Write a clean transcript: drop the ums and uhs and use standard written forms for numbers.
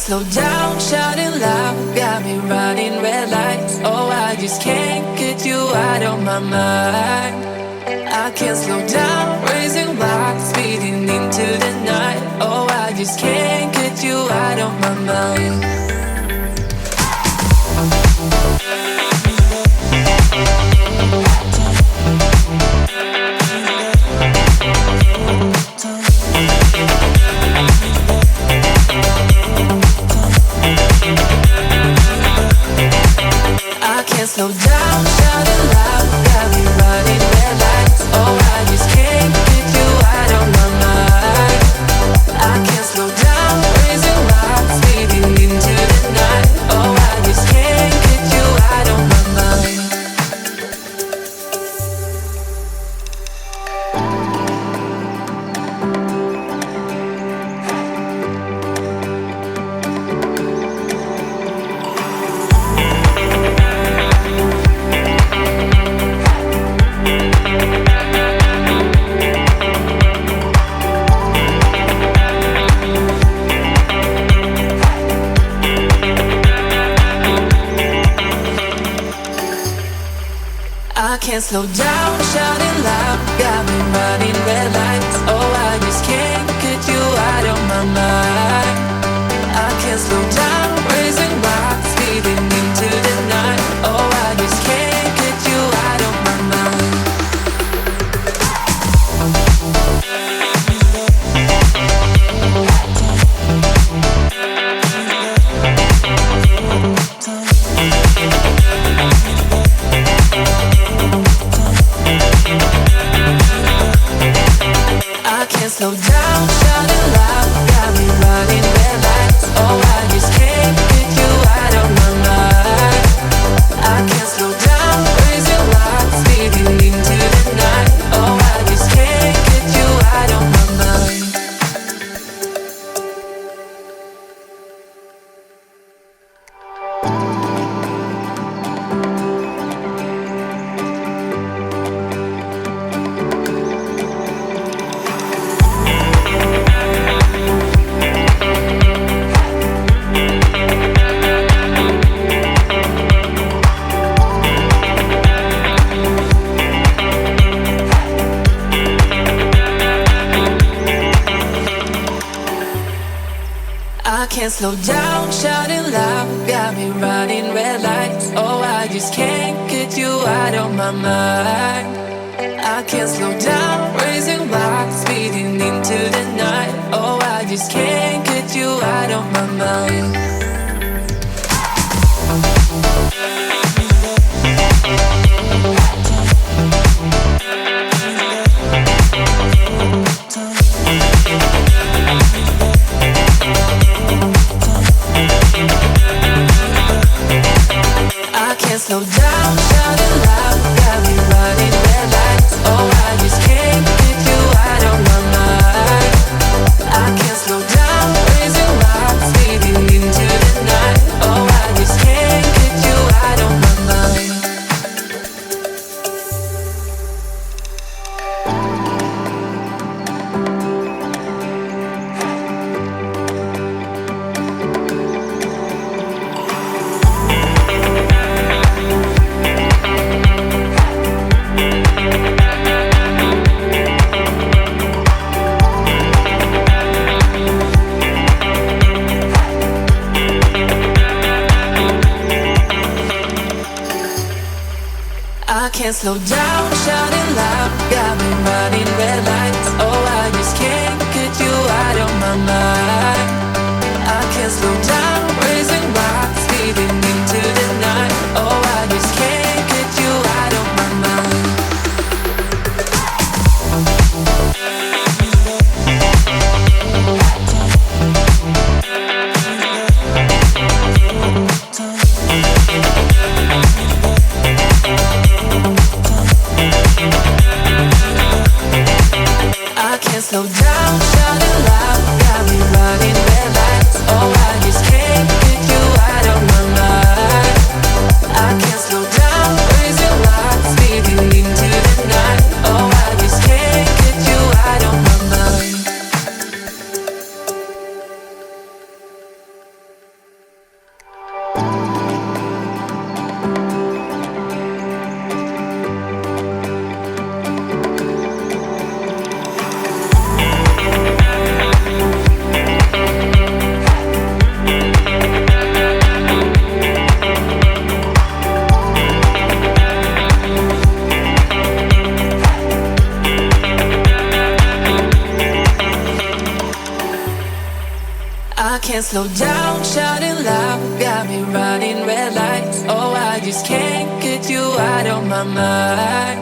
slow down, shouting loud, got me running red lights. Oh, I just can't get you out of my mind. I can't slow down, raising rocks, speeding into the night. Oh, I just can't get you out of my mind. I can't slow down, shouting loud, got me running red lights. Oh, I just can't get you out of my mind. I can't slow down, raising rocks, speeding into the night. Oh, I just can't get you out of my mind. I can't slow down, shouting loud, got me running red lights. Oh, I just can't get you out of my mind. I can't slow down, raising rocks, speeding into the night. Oh, I just can't get you out of my mind. I can't slow down, shouting loud, got me running red lights. Oh, I just can't get you out of my mind. I can't slow down, raising rocks, speeding into the night. Oh, I just can't get you out of my mind. I can't slow down, shouting loud, got me running red lights. Oh, I just can't get you out of my mind. I can't slow down, raising rocks, speeding into the night. Oh, I just can't get you out of my mind. I can't slow down, shouting loud, got me running red lights. Oh, I just can't get you out of my mind. I can't slow down, raising rocks, speeding into the night. Oh, I just can't get you out of my mind. I can't slow down, shouting loud, got me running red lights. Oh, I just can't get you out of my mind. I can't slow down, raising rocks, speeding into the night. Oh, I just can't get you out of my mind. I can't slow down, shouting loud, got me running red lights. Oh, I just can't slow down, shouting loud, got me running red lights. Oh, I just can't get you out of my mind.